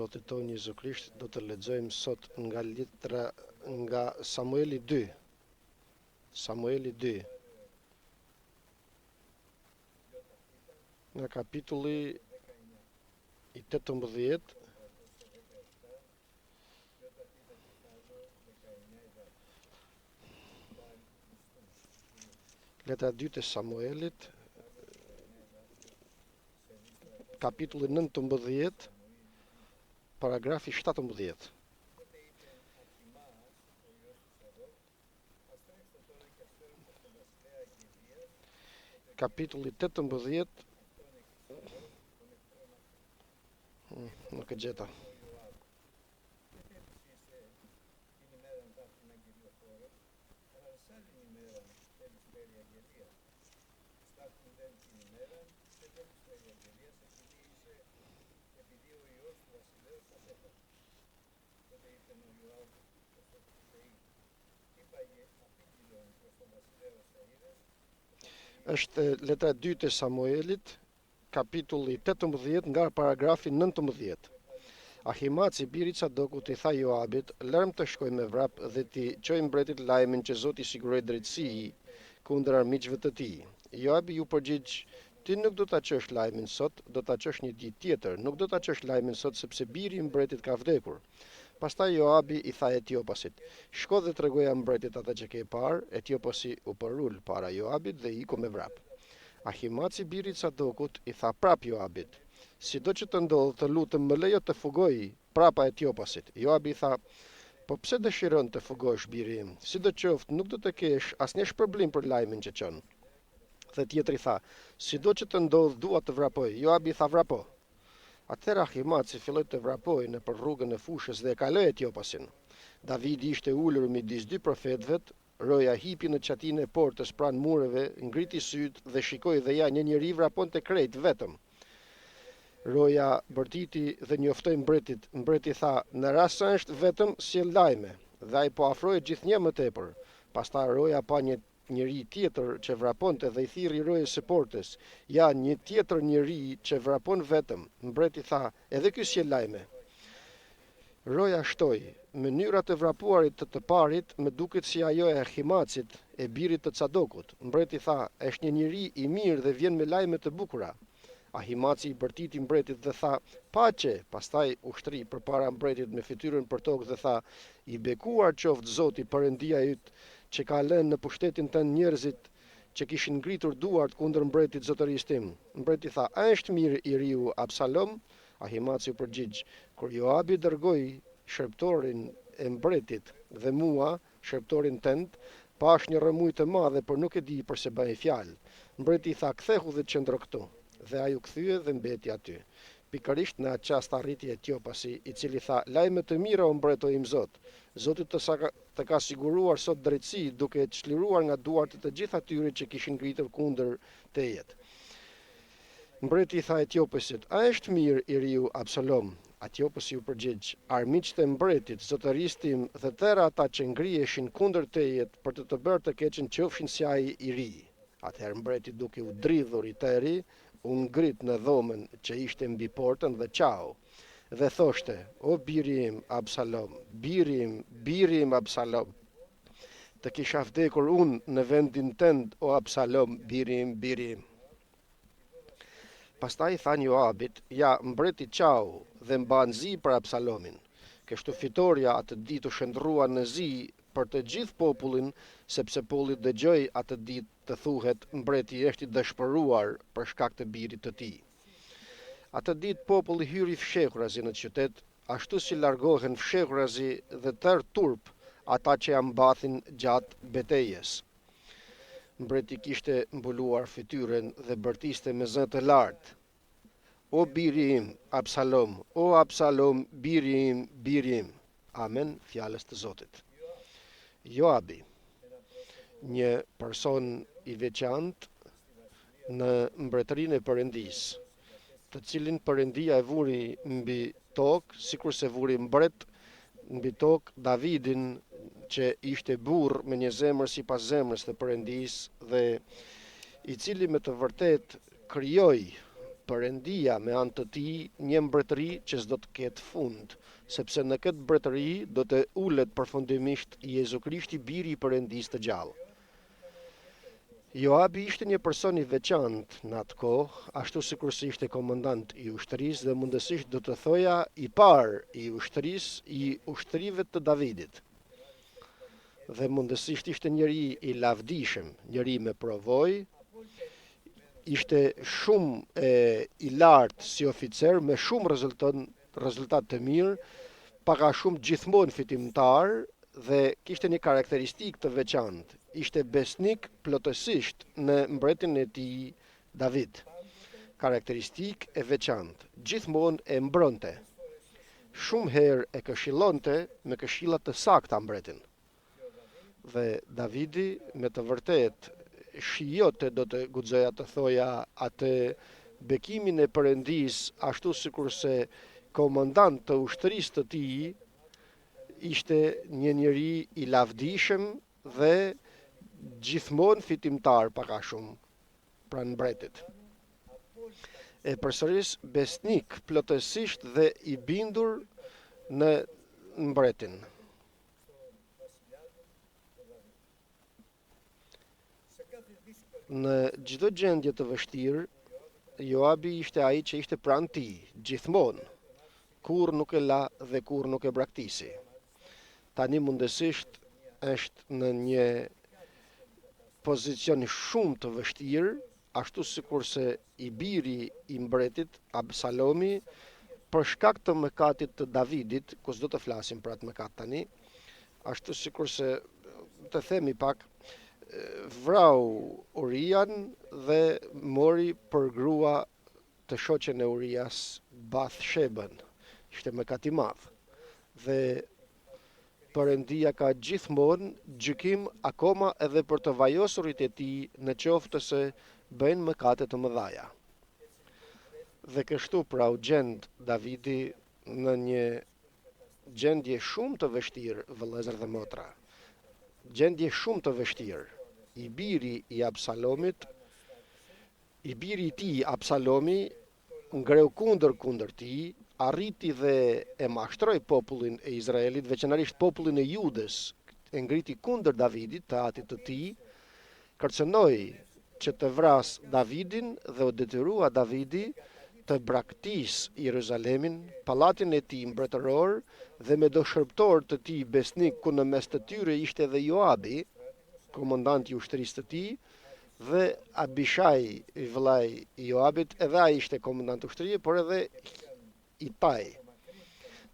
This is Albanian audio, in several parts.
Zotit tonë Jezu Krisht, do të lexojmë sot nga letra nga Samueli 2. Samueli 2. Nga kapitulli i 18 letra 2 të Samuelit, kapitulli 19, paragrafi 17. Kapitulli 18, nuk e gjeta. Është letra 2 të Samuelit, kapitulli 18 nga paragrafi 19. Ahimaci biri Cadokut i tha Joabit, lërm të shkoj me vrap dhe ti çoj mbretit lajmin që Zoti siguroi drejtësi kundër armiqve të tij. Joabi ju përgjigj, ti nuk do ta çosh lajmin sot, do ta çosh një ditë tjetër, nuk do ta çosh lajmin sot sepse biri i mbretit ka vdekur. Pastaj Joabi i tha Etiopasit, shko dhe tregoja mbretit atë që ke parë. Etiopasi u përul para Joabit dhe iku me vrap. Ahimaci biri Cadokut i tha prap Joabit, sido që të ndodhë të lutem më lejo të fugoj prapa Etiopasit. Joabi i tha, po pse dëshiron të fugosh biri im? Sidoqoftë nuk do të kesh asnjë shpërblim për lajmin që çon. Dhe tjetri tha, sido që të ndodhë dua të vrapoj. Joabi i tha vrapo. Atëherë Ahimaci filloi të vrapoi nëpër rrugën e fushës dhe e kaloi Etiopasin. Davidi ishte ulur midis dy profetëve, roja hipi në çatinë e portës pranë mureve, ngriti syt dhe shikoi dhe ja një njeri vraponte krejt vetëm. Roja bërtiti dhe njoftoi mbretit. Mbreti tha, në rast se është vetëm, sjell lajme. Dhe ai po afroi gjithnjë më tepër. Pastaj roja pa një njeri tjetër që vraponte dhe i thirri rojës së portës. Ja, një tjetër njeri që vrapon vetëm. Mbreti tha, edhe ky sjell lajme. Roja shtoi, mënyra të vrapuarit të parit më duket si ajo e Ahimacit, e birit të Cadokut. Mbreti tha, është një njeri i mirë dhe vjen me lajme të bukura. Ahimaci i bërtiti mbretit dhe tha, pace. Pastaj ushtri përpara mbretit me fytyrën për tokë dhe tha, i bekuar qoftë Zoti Perëndia yt, që ka lënë në pushtetin tënd njerëzit që kishin ngritur duart kundër mbretit zotërisë tim. Mbreti tha, a është mirë i riu Absalom? Ahimaci u përgjigj, kur Joabi dërgoi shërptorin e mbretit dhe mua, shërptorin tënd, pash një rrëmuj të madhe, por nuk e di përse bëj fjalë. Mbreti tha, kthehu dhe qëndro këtu. Dhe ai u kthye dhe mbeti aty. Pikërisht në atë çast arriti Etiopasi, i cili tha, lajme të mira o mbret o im Zot. Zoti të ka siguruar sot drejtësi duke e çliruar nga duart të gjithë atyre që kishin ngritur kundër tejet. Mbreti i tha Etiopasit, a është mirë i riu Absalom? Etiopasi u përgjigj, armiqtë e mbretit, zotërisë tim dhe tëra ata që ngriheshin kundër tejet për të bërë të keqen qofshin si ai i ri. Atëherë mbreti duke u dridhur i tëri, u ngrit në dhomën që ishte mbi portën dhe qau. Dhe thoshte, o biri im Absalom, biri im Absalom, të kisha vdekur unë në vendin tënd, o Absalom, biri im. Pastaj than Joabit, ja mbreti qau dhe mban zi për Absalomin. Kështu fitoria atë ditë u shndrrua në zi për të gjithë popullin, sepse populli dëgjoi atë ditë të thuhet mbreti është i dëshpëruar për shkak të birit të tij. Atë ditë populli hyri fshehurazi në qytet, ashtu si largohen fshehurazi dhe tërë turp ata që ja mbathin gjatë betejës. Mbreti kishte mbuluar fytyrën dhe bërtiste me zë të lartë. O biri im, Absalom, o Absalom, biri im. Amen, fjalës të Zotit. Joabi, një person i veçantë në mbretërinë e Perëndisë, të cilin Perëndia e vuri mbi tokë, sikur se vuri mbret mbi tokë Davidin, që ishte burr me një zemër sipas zemrës të Perëndisë dhe i cili me të vërtet krijoi Perëndia me anë të tij një mbretëri që s'do të ketë fund, sepse në këtë mbretëri do të ulet përfundimisht Jezu Krishti, biri i Perëndisë të gjallë. Joabi ishte një person i veçantë në atë kohë, ashtu sikur se ishte komandant i ushtrisë dhe mundësisht do të thoja i parë i ushtrisë, i ushtrive të Davidit. Dhe mundësisht ishte njëri i lavdishëm, njëri me provojë, ishte shumë i lartë si oficer, me shumë rezultat të mirë, paka shumë gjithmonë fitimtar dhe kishte një karakteristikë të veçantë. Ishte besnik plotësisht në mbretin e tij David. Karakteristikë e veçantë, gjithmonë e mbronte. Shumë herë e këshillonte me këshilla të sakta mbretin. Dhe Davidi me të vërtetë shijote, do të guxoja të thoja, atë bekimin e Perëndisë, ashtu sikur se komandant të ushtrisë të tij ishte një njeri i lavdishëm dhe gjithmonë fitimtar paka shumë pranë mbretit. E përsëris besnik plotësisht dhe i bindur në mbretin. Në çdo gjendje të vështirë, Joabi ishte ai që ishte pranë tij, gjithmonë, kur nuk e la dhe kur nuk e braktisi. Tani mundësisht është në një pozicion shumë të vështirë, ashtu sikur se i biri i mbretit, Absalomi, për shkak të mëkatit të Davidit, ku s'do të flasim për atë mëkat tani, ashtu sikur se të themi pak, vrau Urian dhe mori për grua të shoqen e Urias, Bathshebën. Ishte mëkat i madh. Dhe Perëndia ka gjithmonë gjykim akoma edhe për të vajosurit e tij, në qoftë se bëjnë mëkate të mëdha. Dhe kështu pra u gjend Davidi në një gjendje shumë të vështirë, vëllezër dhe motra. Gjendje shumë të vështirë. I biri i Absalomit, i biri i tij Absalomi ngreu kundër tij, arriti dhe e mashtroi popullin e Izraelit, veçanërisht popullin e Judës, e ngriti kundër Davidit, të atit të tij, kërcënoi që të vras Davidin dhe u detyrua Davidi të braktis Jeruzalemin, pallatin e tij mbretëror dhe me do shërbëtor të tij besnik, ku në mes të tyre ishte edhe Joabi, komandant i ushtrisë të tij, dhe Abishai, i vëllai i Joabit, edhe ai ishte komandant ushtrie, por edhe Itai,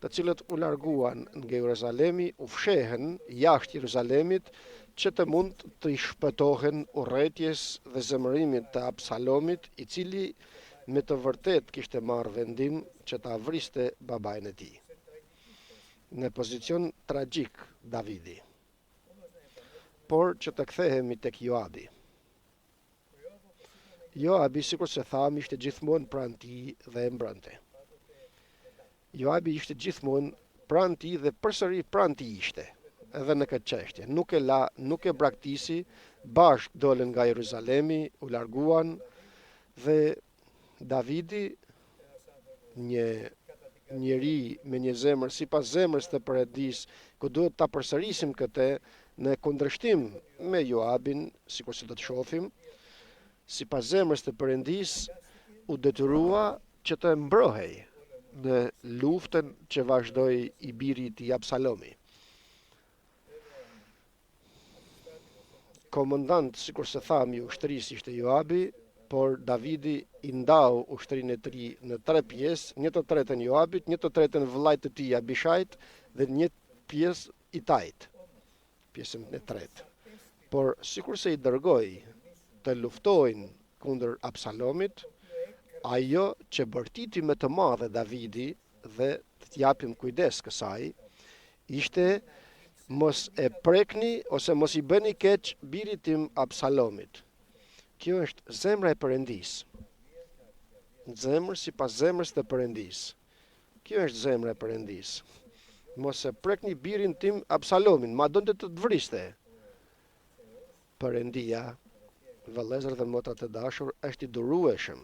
të cilët u larguan nga Jeruzalemi, u fshehen jashtë Jeruzalemit që të mund të i shpëtohen urrëties dhe zemërimit të Absalomit, i cili me të vërtet kishte marrë vendim që ta vriste babain e tij. Në pozicion tragjik Davidi. Por që të kthehemi tek Joabi. Joabi, sikur se tham, ishte gjithmonë pranë tij dhe e mbrënte. Joabi ishte gjithmonë pranë tij dhe përsëri pranë tij ishte, edhe në këtë çështje. Nuk e la, nuk e braktisi, bashkë dolën nga Jeruzalemi, u larguan dhe Davidi, një njeri me një zemër sipas zemrës të Perëndisë, ku duhet ta përsërisim këtë, në kundërshtim me Joabin, sikur se do të shohim, sipas zemrës të Perëndisë, u detyrua që të mbrohej në luftën që vazhdoi i biri i tij Absalomi. Komandant, sikur se thamë, i ushtrisë ishte Joabi, por Davidi i ndau ushtrinë e tij në 3 pjesë, 1/3 Joabit, 1/3 vëllait të tij Abishait dhe 1 pjesë Itait, pjesën e tretë. Por sikur se i dërgoi të luftojnë kundër Absalomit, ajo që bërtiti më të madhe Davidi, dhe të japim kujdes kësaj, ishte mos e prekni ose mos i bëni keq birit tim Absalomit. Kjo është zemra e Perëndisë. Zemër sipas zemrës të Perëndisë. Kjo është zemra e Perëndisë. Mos e prekni birin tim Absalomin, ma donte të të vriste. Perëndia, vëllezër dhe motra të dashur, është i durueshëm.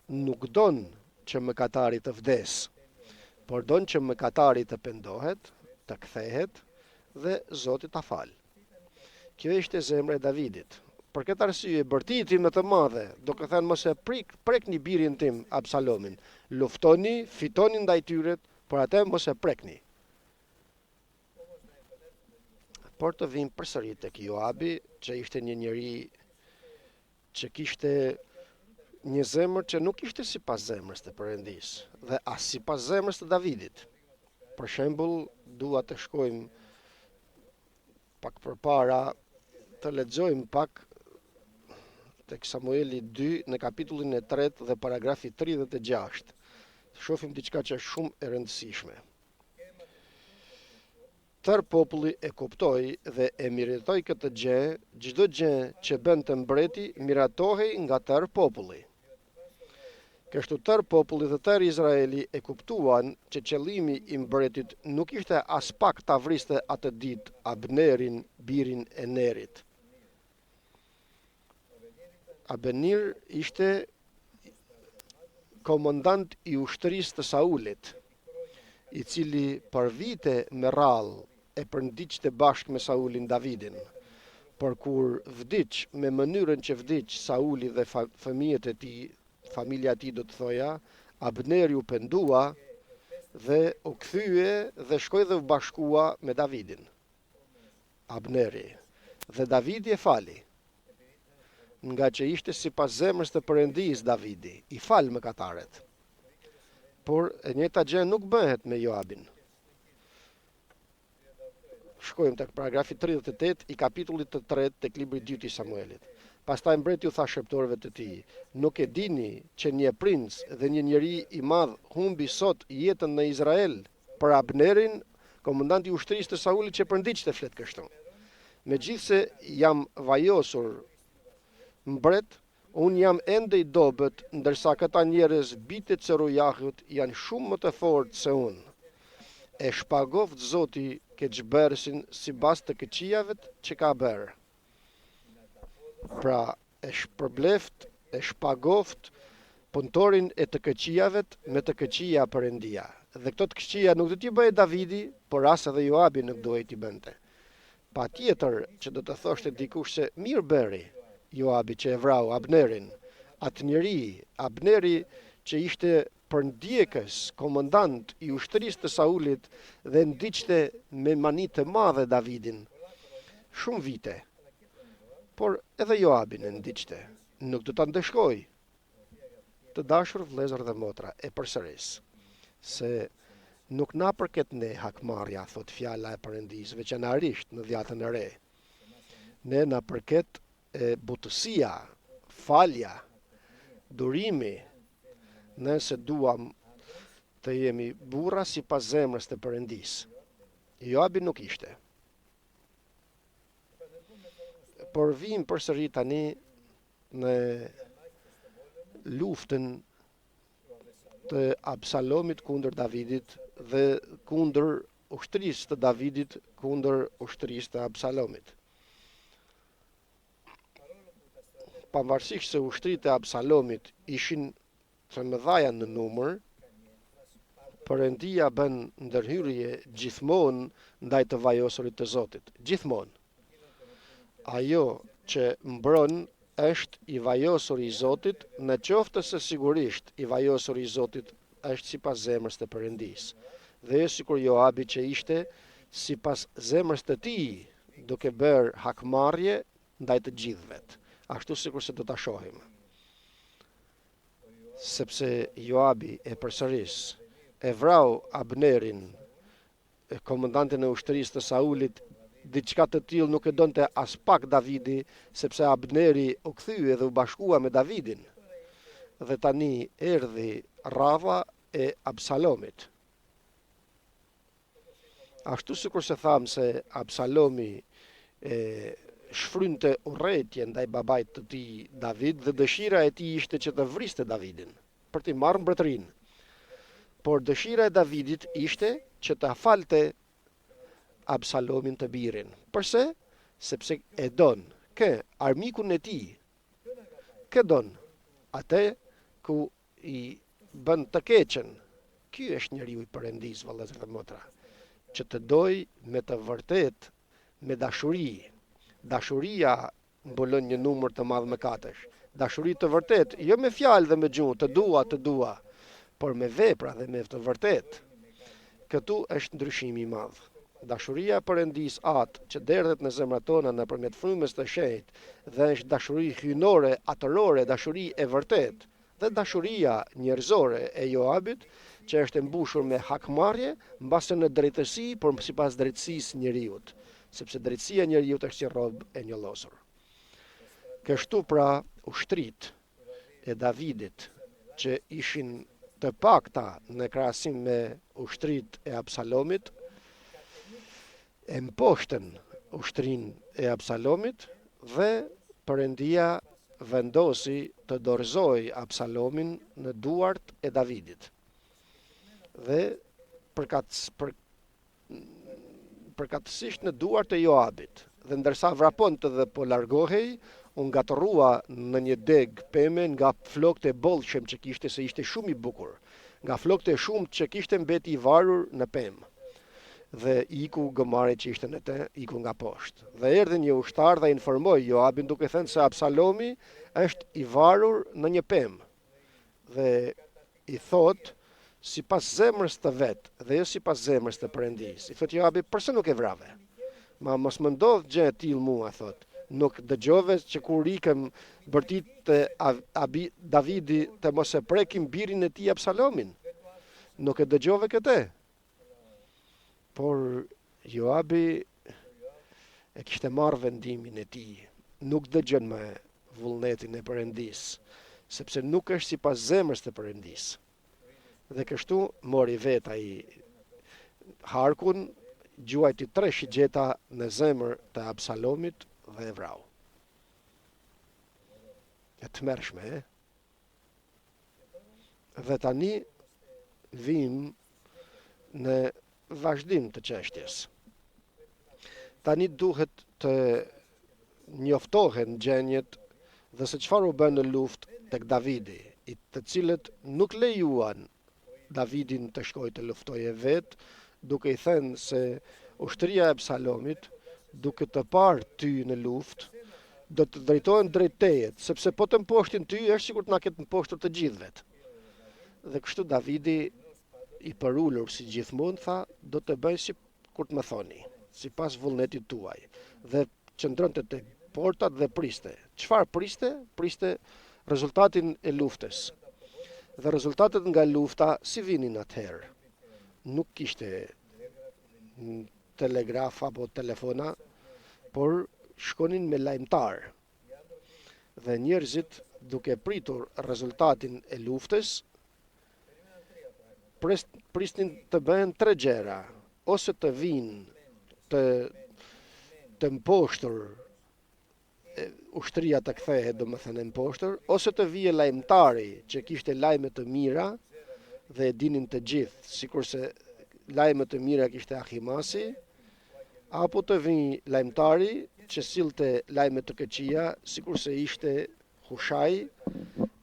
nuk don që mëkatari të vdes, por don që mëkatari të pendohet, të kthehet dhe Zoti ta fal. Kjo ishte zemra e Davidit. Për këtë arsye, bërtiti më të madhe, do të thënë mos e prekni birin tim Absalomin. Luftoni, fitoni ndaj tyre, por atë mos e prekni. Por të vim përsëri tek Joabi, që ishte një njeri që kishte një zemër që nuk ishte sipas zemrës të Perëndis, dhe as sipas zemrës të Davidit. Për shembull, dua të shkojmë pak përpara, të lexojmë pak tek Samueli 2 në kapitullin e 3 dhe paragrafi 36. Shohim diçka që është shumë e rëndësishme. Tërë populli e kuptoi dhe e miratoi këtë gjë, çdo gjë që bënte mbreti miratohej nga tërë populli. Kështu tërë populli dhe tërë Izraeli e kuptuan që qëllimi i mbretit nuk ishte as pak ta vriste atë ditë Abnerin, birin e Nerit. Abner ishte komandant i ushtrisë të Saulit, i cili për vite me radhë e përndiqte bashkë me Saulin Davidin. Por kur vdiq me mënyrën që vdiq Sauli dhe fëmijët e tij, familja e tij do të thoja, Abneri u pendua dhe u kthye dhe shkoi dhe u bashkua me Davidin. Abneri. Dhe Davidi e fali. Nga që ishte sipas zemrës të Perëndis Davidi, i fal mëkataret. Por e njëjta gjë nuk bëhet me Joabin. Shkojmë tek paragrafi 38 i kapitullit të 3 tek libri i 2 i Samuelit. Pastaj mbreti u tha shërptorëve të tij: "Nuk e dini që një princ dhe një njeri i madh humbi sot jetën në Izrael për Abnerin, komandant i ushtrisë të Saulit që përndiqte flet kështu. Megjithse jam vajosur mbret, unë jam ende i dobët, ndërsa këta njerëz bitet se Rujahut janë shumë më të fortë se unë. E shpagoft Zoti këtë xhbërsin sipas të këqijavet që ka bërë." Pra, e shpërbleft, e shpagoft punëtorin e të këqijavet me të këqija Perëndia. Dhe këto të këqija nuk do t'i bëjë Davidi, por as edhe Joabi nuk duhej t'i bënte. Patjetër që do të thoshte dikush se mirë bëri Joabi që e vrau Abnerin, atë njeri, Abneri që ishte përndjekës, komandant i ushtrisë të Saulit dhe ndiqte me mani të madhe Davidin shumë vite. Por edhe Joabin e ndiqte, nuk do ta ndeshkoj. Të dashur vëllezër dhe motra, e përsëris se nuk na përket ne hakmarrja, thot fjala e Perëndis, veçanërisht në Dhjetën e Re. Ne na përket butësia, falja, durimi, nëse duam të jemi burra sipas zemrës të Perëndis. Joabi nuk ishte. Por vim përsëri tani në luftën të Absalomit kundër Davidit dhe kundër ushtrisë të Davidit kundër ushtrisë të Absalomit. Pavarësisht se ushtritë e Absalomit ishin të mëdha në numër, Perëndia bën ndërhyrje gjithmonë ndaj të vajosurit të Zotit, gjithmonë. Ajo që mbron është i vajosur i Zotit, në qoftë se sigurisht i vajosur i Zotit është sipas zemrës të Perëndis. Dhe sikur Joabi që ishte sipas zemrës të tij, duke bërë hakmarrje ndaj të gjithëve. Ashtu sikur se do ta shohim. Sepse Joabi e përsëris e vrau Abnerin, komandantin e ushtrisë të Saulit, diçka të tillë nuk e donte as pak Davidi, sepse Abneri u kthye dhe u bashkua me Davidin. Dhe tani erdhi radha e Absalomit. Ashtu sikur se tham se Absalomi shfrynte urrëtie ndaj babait të tij David dhe dëshira e tij ishte që të vriste Davidin për t'i marrë mbretërinë. Por dëshira e Davidit ishte që ta falte Absalomin të birin. Përse? Sepse e don kë armikun e tij. Kë don? Atë ku i bën të keqen. Ky është njeriu i Perëndis, vëllezër dhe motra, që të doj me të vërtet, me dashuri. Dashuria mbulon një numër të madh mëkatesh. Dashuri të vërtet, jo me fjalë dhe me gjuhë, të dua, por me vepra dhe me të vërtet. Këtu është ndryshimi i madh. Dashuria e Perëndis atë që derdhet në zemrat tona nëpërmjet frymës të shenjtë dhe është dashuri hyjnore, atërore, dashuri e vërtet, dhe dashuria njerëzore e Joabit që është e mbushur me hakmarrje mbase në drejtësi, por sipas drejtësisë njeriut, sepse drejtësia e njeriut është si rob e njollosur. Kështu pra ushtrit e Davidit që ishin të pakta në krahasim me ushtrit e Absalomit, e mposhtën ushtrin e Absalomit dhe Perëndia vendosi të dorëzoj Absalomin në duart e Davidit. Dhe përkatësisht në duart e Joabit. Dhe ndërsa vraponte dhe po largohej, u ngatërrua në një deg peme nga flokët e bollshëm që kishte, se ishte shumë i bukur. Nga flokët e shumë që kishte mbeti i varur në pemë. Dhe iku gëmari që ishte në te, iku nga poshtë. Dhe erdhi një ushtar dhe informoi Joabin duke thënë se Absalomi është i varur në një pemë. Dhe i thot, sipas zemrës të vet, dhe jo sipas zemrës të Perëndis. I thot Joabi, pse nuk e vrave? Ma mos më ndodh gjë e tillë mua, thot. Nuk dëgjove që kur ikëm bërtit të Davidi të mos e prekim birin e tij Absalomin. Nuk e dëgjove këtë. Por Joabi e kishte marrë vendimin e tij. Nuk dëgjon më vullnetin e Perëndis, sepse nuk është sipas zemrës të Perëndis. Dhe kështu mori vet ai harkun, gjuajti 3 shigjeta në zemër të Absalomit dhe e vrau. E tmerrshme, Dhe tani vim në vazhdim të çështjes. Tani duhet të njoftohen gjenjet dhe se çfarë u bën në luftë tek Davidi, të cilët nuk lejuan Davidin të shkojë të luftojë vet, duke i thënë se ushtria e Absalomit, duke të parë ty në luftë, do të drejtohen drejt teje, sepse po të mposhtin ty është sikur të na ketë mposhtur të gjithëvet. Dhe kështu Davidi, i përullur si gjithmonë, tha, do të bëj si kur të më thoni, sipas vullnetit tuaj. Dhe qëndronte te portat dhe priste. Çfarë priste? Priste rezultatin e luftës. Dhe rezultatet nga lufta si vinin atëherë. Nuk kishte telegraf apo telefona, por shkonin me lajmtar. Dhe njerëzit, duke pritur rezultatin e luftës, prisnin të bëhen 3 gjëra, ose të vinë të mposhtur, ushtria të kthehet, domethënë mposhtur, ose të vije lajmtari që kishte lajme të mira dhe e dinin të gjithë, sikurse lajme të mira kishte Ahimasi, apo të vijë lajmtari që sillte lajme të këqija, sikurse ishte Hushai,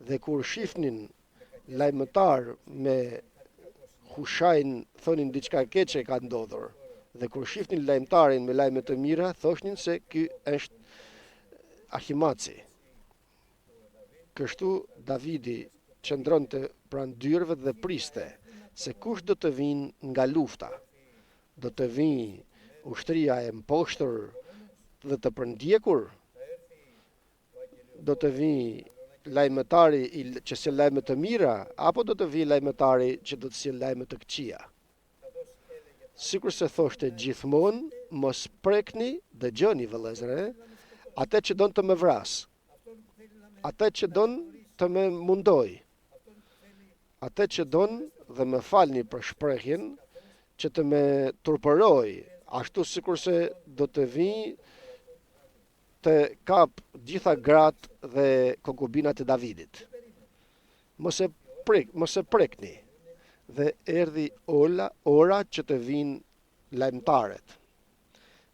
dhe kur shifnin lajmëtar me Hushajn, thonin diçka keqe ka ndodhur. Dhe kur shifnin lajmtarin me lajme të mira, thoshnin se ky është Ahimaci. Kështu Davidi qëndronte pranë dyrëve dhe priste se kush do të vinë nga lufta. Do të vinë ushtria e mposhtur dhe të përndjekur, do të vinë lajmëtari që sjell lajme të mira, apo do të vijë lajmëtari që do të sjell lajme të këqija. Sikur se thoshte gjithmonë, mos prekni, dëgjoni vëllezër, atë që don të më vras, atë që don të më mundoj, atë që don, dhe më falni për shprehjen, që të më turpëroj, ashtu sikur se do të vijë të kap gjitha gratë dhe konkubinat e Davidit. Mos e prekni. Dhe erdhi ora që të vinë lajmtarët.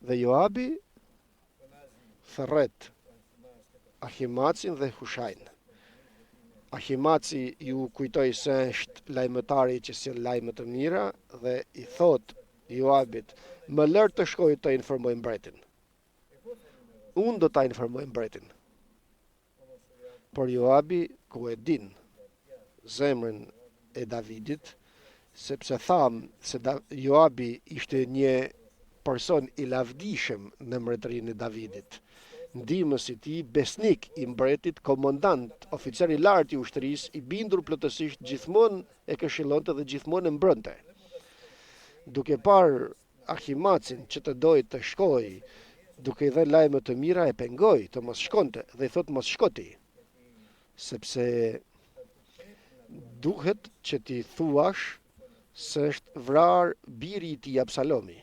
Dhe Joabi thërret Ahimacin dhe Hushajn. Ahimaci ju kujtoi se është lajmëtari që sjell lajme të mira dhe i thot Joabit, më lër të shkoj të informoj mbretin. Unë do ta informoj mbretin. Por Joabi, ku e din zemrën e Davidit, sepse tham se Joabi ishte një person i lavdishëm në mbretërinë e Davidit, ndihmës i tij, besnik i mbretit, komandant, oficer i lartë i ushtrisë, i bindur plotësisht, gjithmonë e këshillonte dhe gjithmonë e mbrënte. Duke parë Ahimacin që të dojë të shkoj, duke i dhënë lajme të mira, e pengoi të mos shkonte dhe i thot mos shkoti, sepse duhet që ti thuash se është vrar biri i tij Absalomi.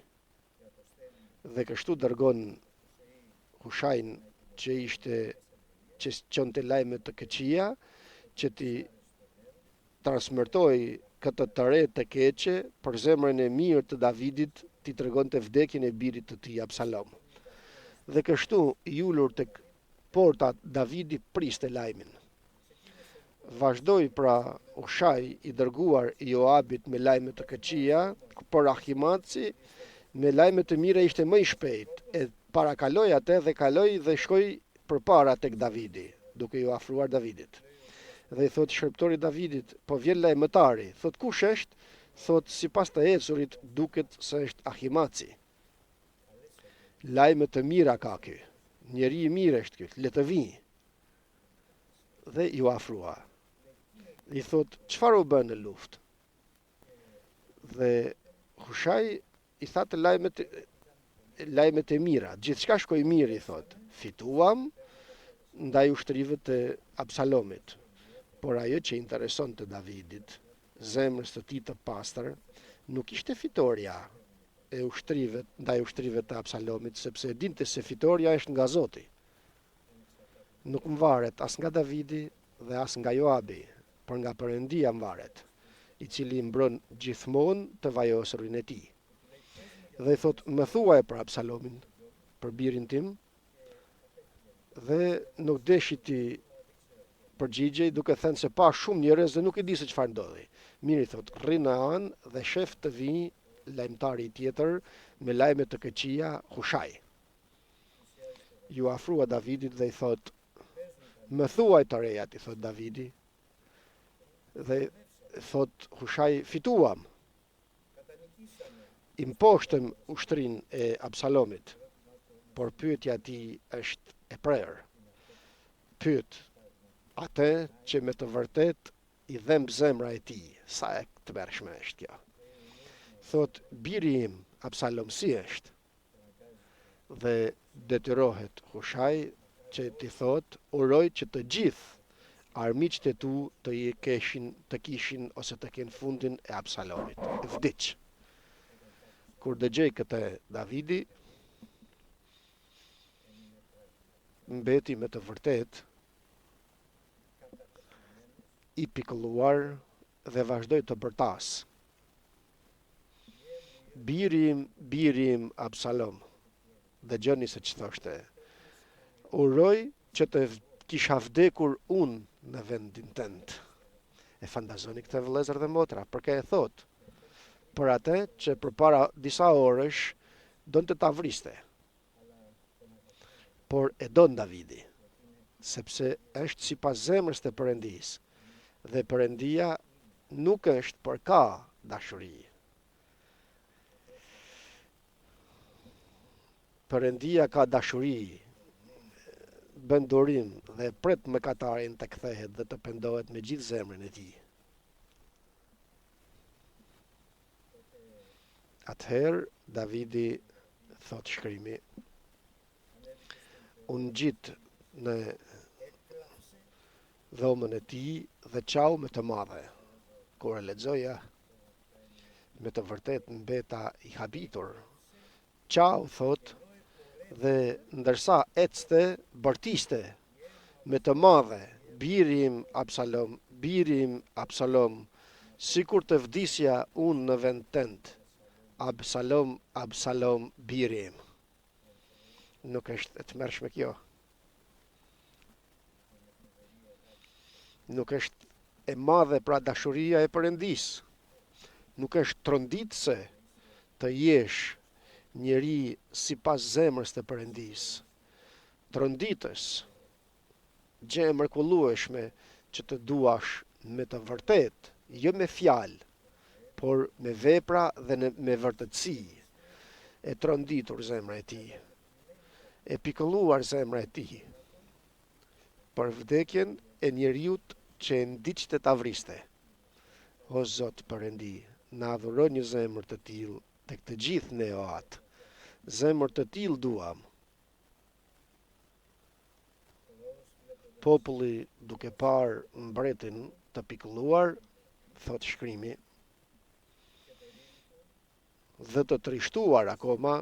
Dhe kështu dërgon Hushajn që çonte lajme të këqija, që ti transmetoj këtë të re të keqe për zemrën e mirë të Davidit, ti tregonte vdekjen e birit të tij Absalom. Dhe kështu i ulur tek porta Davidi priste lajmin. Vazhdoi pra Hushaj i dërguar i Joabit me lajme të këqija, por Ahimaci me lajme të mira ishte më i shpejt, e parakaloi atë dhe kaloi dhe shkoi përpara tek Davidi, duke ju afruar Davidit. Dhe i thot shërptori Davidit, po vjen lajmëtari. Thot kush është? Thot sipas të ecurit duket se është Ahimaci. Lajme të mira ka ky. Njeri i mirë është ky, le të vijë. Dhe ju afrua. I thot çfarë u bën në luftë? Dhe Hushaj i tha të lajmet e mira, gjithçka shkoi mirë, i thot. Fituam ndaj ushtrive të Absalomit. Por ajo që intereson të Davidit, zemrës të tij të pastër, nuk ishte fitoria e ushtrive ndaj ushtrive të Absalomit, sepse e dinte se fitoria është nga Zoti. Nuk mvaret as nga Davidi dhe as nga Joabi, por nga Perëndia mvaret, i cili mbron gjithmonë të vajosurin e tij. Dhe i thot, më thuaj për Absalomin, për birin tim, dhe nuk deshi ti përgjigjej duke thënë se pa shumë njerëz dhe nuk i di se çfarë ndodhi. Mirë, i thot, rri në anë dhe shef të vijë lajmtari tjetër me lajme të këqija, Hushaj. Ju afrua Davidit dhe i thot, më thuaj të rejat, i thot Davidi. Dhe thot Hushaj, fituam. Imposhtëm ushtrin e Absalomit, por pyetja ti është e prerë. Pyet atë që me të vërtet i dhemb zemra e tij, sa e të mërshme është kjo. Thot, biri im Absalom si është? Dhe detyrohet Hushaj që ti thot, uroj që të gjithë armiqtë e tu të kishin ose të kenë fundin e Absalomit. Vdiq. Kur dëgjoi këtë Davidi, mbeti me të vërtet i pikëlluar dhe vazhdoi të bërtas. Biri im Absalom, dëgjoni se ç'thoshte. Uroj që të kisha vdekur unë në vendin tënd. E fantazoni këtë vëllezër dhe motra, përka e thot, për atë që përpara disa orësh donte ta vriste. Por e don Davidi, sepse është sipas zemrës të Perëndisë, dhe Perëndia nuk është për ka dashuri. Perëndia ka dashuri, bën durim dhe pret mëkatarin të kthehet dhe të pendohet me gjithë zemrën e tij. Atëherë Davidi, thot shkrimi, unë gjitë në dhomën e tij dhe qau me të madhe. Kur e lexoja, me të vërtet mbeta i habitur. Qau, thot, dhe ndërsa ecte, bërtiste me të madhe, biri im Absalom, sikur të vdisja unë në vend tënd. Absalom, biri im. Nuk është e tmerrshme kjo? Nuk është e madhe pra dashuria e Perëndis. Nuk është tronditse të jesh njeri sipas zemrës të Perëndis. Tronditës, gjë e mrekullueshme që të duash me të vërtet, jo me fjalë, por me vepra dhe me vërtetësi. E tronditur zemra e tij, e pikëlluar zemra e tij, për vdekjen e njeriut që e ndiqte ta vriste. O Zot Perëndi, na adhuro një zemër të tillë tek të gjithë ne o atë. Zemër të tillë duam. Populli duke parë mbretin të pikëlluar, thot shkrimi, dhe të trishtuar akoma,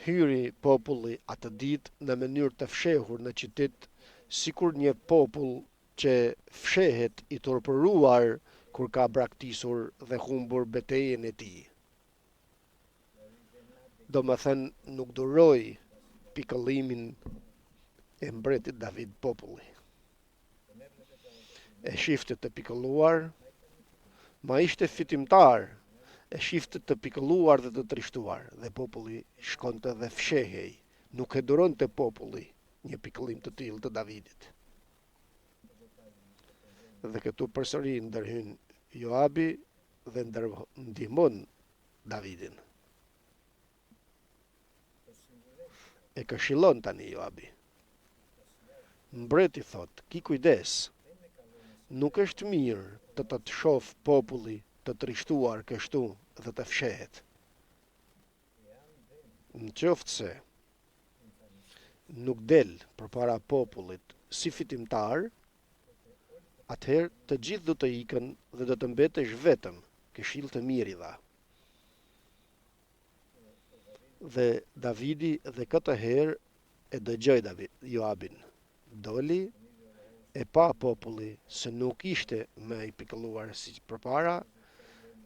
hyri populli atë ditë në mënyrë të fshehur në qytet, sikur një popull që fshehet i turpëruar kur ka braktisur dhe humbur betejën e tij. Domethënë nuk duroi pikëllimin e mbretit David populli. E shifte të pikëlluar, ma ishte fitimtar, e shifte të pikëlluar dhe të trishtuar, dhe populli shkonte dhe fshehej, nuk e duronte populli një pikëllim të tillë të Davidit. Dhe këtu përsëri ndërhyn Joabi dhe ndihmon Davidin. E këshillon tani Joabi. Mbreti thot, ki kujdes, nuk është mirë të shoh populli të trishtuar kështu dhe të fshehet. Në qoftë se nuk del përpara popullit si fitimtar, atëherë të gjithë do të ikën dhe do të mbetesh vetëm, këshill të mirë i dha. Dhe Davidi dhe këtë herë e dëgjoi Joabin. Doli e pa populli se nuk ishte më i pikëlluar si përpara,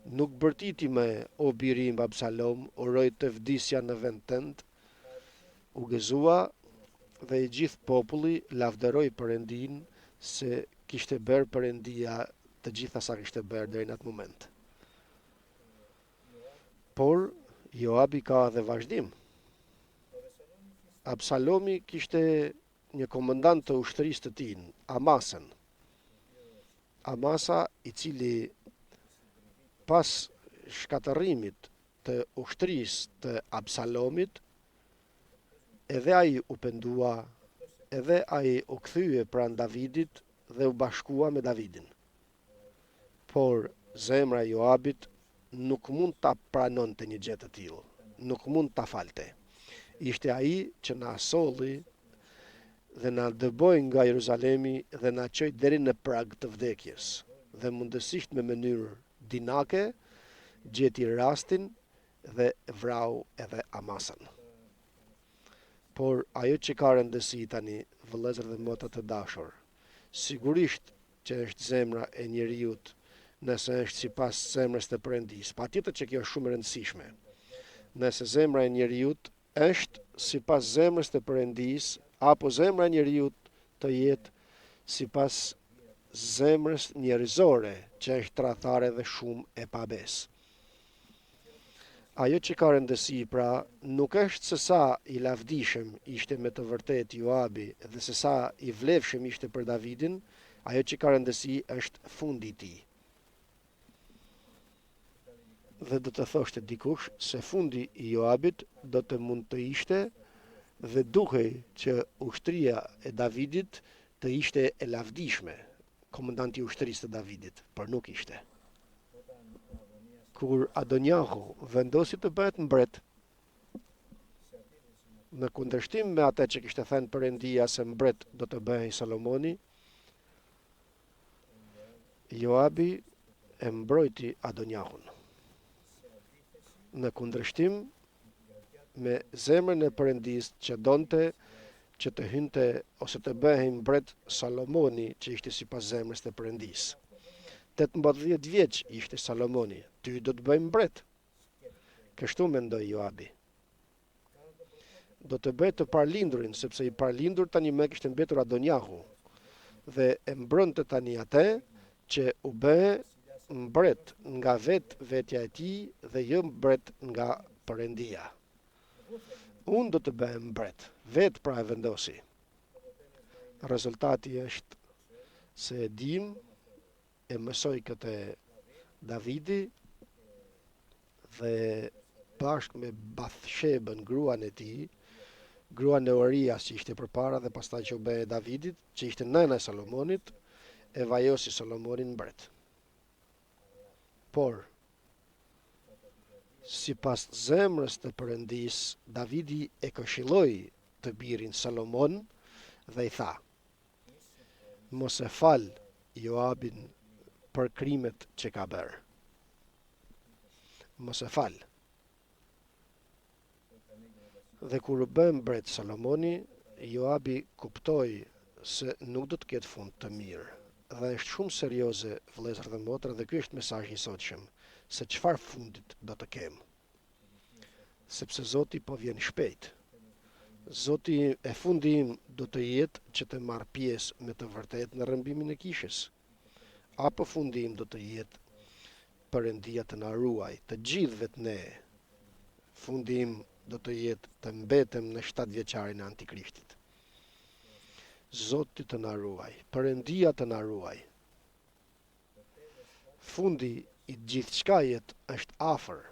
nuk bërtiti më o biri im Absalom, uroi të vdisja në vend tënd, u gëzua dhe i gjithë populli lavderoi Perëndin se kishte bërë Perëndia të gjitha sa kishte bërë deri në atë moment. Por Joabi ka dhe vazhdim. Absalomi kishte një komandant të ushtrisë të tij, Amasën. Amasa i cili pas shkatërimit të ushtrisë të Absalomit, edhe ai u pendua, edhe ai u kthye pranë Davidit dhe u bashkua me Davidin. Por zemra e Joabit nuk mund ta pranonte një gjë të tillë, nuk mund ta falte. Ishte ai që na solli dhe na dëboi nga Jeruzalemi dhe na çoi deri në prag të vdekjes, dhe mundësisht me mënyrë dinake gjeti rastin dhe vrau edhe Amasën. Por ajo që ka rëndësi tani, vëllezër dhe motra të dashur, sigurisht që është zemra e njeriut, nëse është sipas zemrës të Perëndis. Patjetër që kjo është shumë e rëndësishme. Nëse zemra e njeriut është sipas zemrës të Perëndis, apo zemra e njeriut të jetë sipas zemrës njerëzore, që është tradhtare dhe shumë e pabes. Ajo që ka rëndësi pra nuk është se sa i lavdishëm ishte me të vërtet Joabi dhe se sa i vlefshëm ishte për Davidin, ajo që ka rëndësi është fundi i tij. Dhe do të thoshte dikush se fundi i Joabit do të mund të ishte dhe duhej që ushtria e Davidit të ishte e lavdishme, komandanti i ushtrisë të Davidit, por nuk ishte. Kur Adonjahu vendosi të bëhet mbret, në kundërshtim me atë që kishte thënë Perëndia se mbret do të bëhej Salomoni, Joabi e mbrojti Adonjahun. Në kundërshtim me zemrën e Perëndis që donte që të hynte ose të bëhej mbret Salomoni, që ishte sipas zemrës të Perëndis. 18 vjeç ishte Salomoni, ty do të bëjmë mbret. Kështu mendoi Joabi. Do të bëj të parlindurin, sepse i parlindur tani më kishte mbetur Adonjahu. dhe e mbrënte tani atë që u bë mbret nga vetja e tij dhe jo mbret nga Perëndia. Unë do të bëhem mbret, vetë pra e vendosi. Rezultati është se e dim, e mësoj këtë Davidi dhe bashkë me Bathshebën, gruan e tij, gruan e Urias që ishte përpara dhe pastaj që u bë e Davidit, që ishte nëna e Salomonit, e vajosi Salomonin mbret. Por sipas zemrës të Perëndis, Davidi e këshilloi të birin Salomon dhe i tha: mos e fal Joabin për krimet që ka bërë. Mos e fal. Dhe kur u bë mbret Salomoni, Joabi kuptoi se nuk do të ketë fund të mirë. Dhe është shumë serioze, vëllezër dhe motra, dhe ky është mesazhi i sotshëm, se çfarë fundit do të kemë. Sepse Zoti po vjen shpejt. Zoti e fundi im do të jetë që të marr pjesë me të vërtetë në rrëmbimin e kishës, apo fundi im do të jetë Perëndia të na ruaj, të gjithëve të ne. Fundi im do të jetë të mbetem në 7 vjeçarin e Antikrishtit. Zoti të na ruaj, Perëndia të na ruaj. Fundi i gjithçkajet është afër.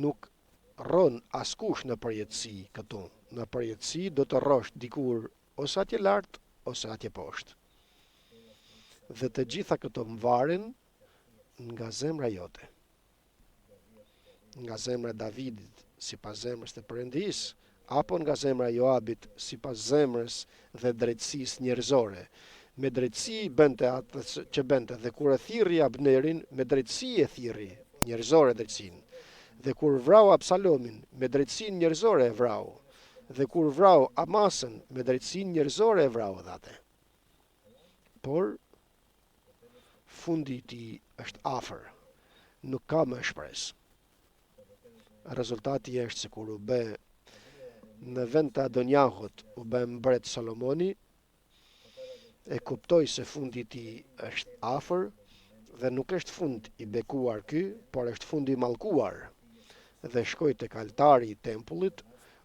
Nuk rron askush në përjetësi këtu. Në përjetësi do të rrosh dikur ose atje lart ose atje poshtë. Dhe të gjitha këto mbaren nga zemra jote. Nga zemra e Davidit sipas zemrës të Perëndis, apo nga zemra e Joabit sipas zemrës dhe drejtësisë njerëzore. Me drejtësi bënte atë që bënte, dhe kur e thirrri Abnerin, me drejtësi e thirrri, njerëzore drejtësinë. Dhe kur vrau Absalomin, me drejtësinë njerëzore e vrau. Dhe kur vrau Amasën, me drejtësinë njerëzore e vrau edhe atë. Por fundi i tij është afër. Nuk ka më shpresë. Rezultati është se kur u bë në vend të Adonjahut, u bë mbret Salomoni, e kuptoi se fundi i tij është afër dhe nuk është fund i bekuar ky, por është fund i mallkuar. Dhe shkoi tek altari i tempullit,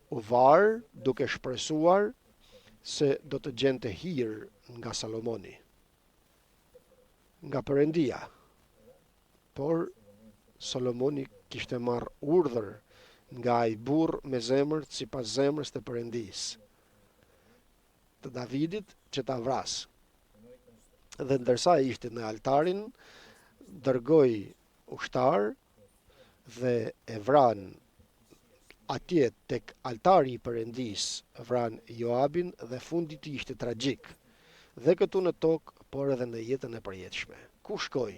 u var duke shpresuar se do të gjente hir nga Salomoni, nga Perëndia. Por Salomoni kishte marrë urdhër nga ai burr me zemër sipas zemrës të Perëndis, të Davidit, që ta vras. Dhe ndërsa ishte në altarin, dërgoi ushtar dhe e vran atje tek altari i Perëndis, vran Joabin dhe fundi i tij ishte tragjik. Dhe këtu në tokë, por edhe në jetën e përjetshme. Ku shkoi?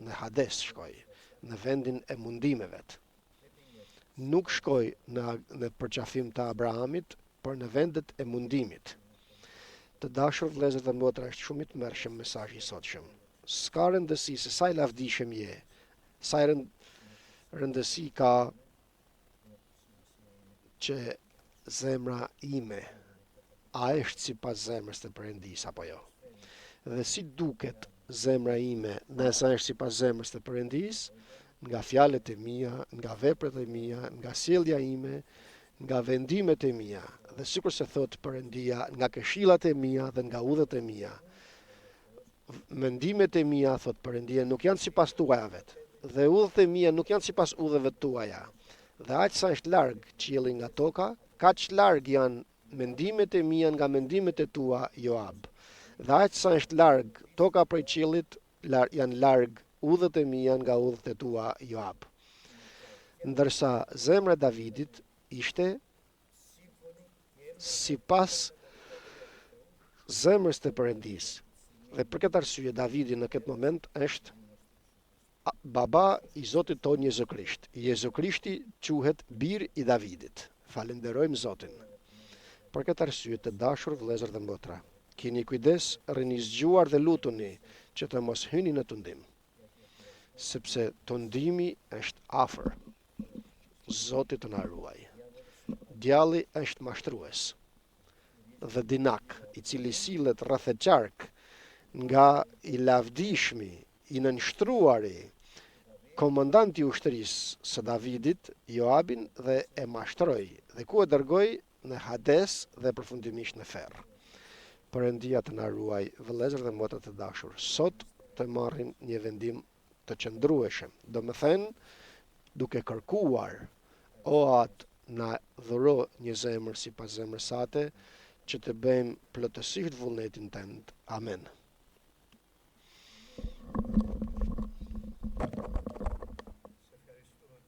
Në Hades shkoi, në vendin e mundimeve. Nuk shkoi në përqafim të Abrahamit, por në vendet e mundimit. Të dashur vëllezër dhe motra, është shumë i tmerrshëm mesazhi i sotshëm. S'ka rëndësi se sa i lavdishëm je, sa rëndësi ka që zemra ime a është sipas zemrës të Perëndis apo jo. Dhe si duket zemra ime nëse është sipas zemrës të Perëndis, nga fjalët e mia, nga veprat e mia, nga sjellja ime, nga vendimet e mia, dhe sikur se thot Perëndia, nga këshillat e mia dhe nga udhët e mia. Mendimet e mia, thot Perëndia, nuk janë sipas tuaja, dhe udhët e mia nuk janë sipas udhëve tuaja. Dhe aq sa është larg qielli nga toka, kaq larg janë mendimet e mia nga mendimet e tua, Joab. Dhe aq sa është larg toka prej qiellit, janë larg udhët e mia nga udhët e tua, Joab. Ndërsa zemra e Davidit ishte sipas zemrës të Perëndis. Dhe për këtë arsye Davidi në këtë moment është baba i Zotit ton Jezu Krisht. Jezu Krishti quhet bir i Davidit. Falenderojmë Zotin. Për këtë arsye, të dashur vëllezër dhe motra, keni kujdes, rini zgjuar dhe lutuni që të mos hyni në tundim, sepse tundimi është afër. Zoti të na ruaj. Djalli është mashtrues. dhe dinak, i cili sillet rreth e qark nga i lavdishmi, i nënshtruari, komandanti i ushtrisë së Davidit, Joabin, dhe e mashtroi, dhe ku e dërgoi në Hades dhe përfundimisht në Ferr. Perëndia të na ruaj, vëllezër dhe motra të dashur, sot të marrim një vendim të qëndrueshëm, domethënë duke kërkuar o atë na dhuro një zemër sipas zemrës sate, që të bëjmë plotësisht vullnetin tënd. Amen.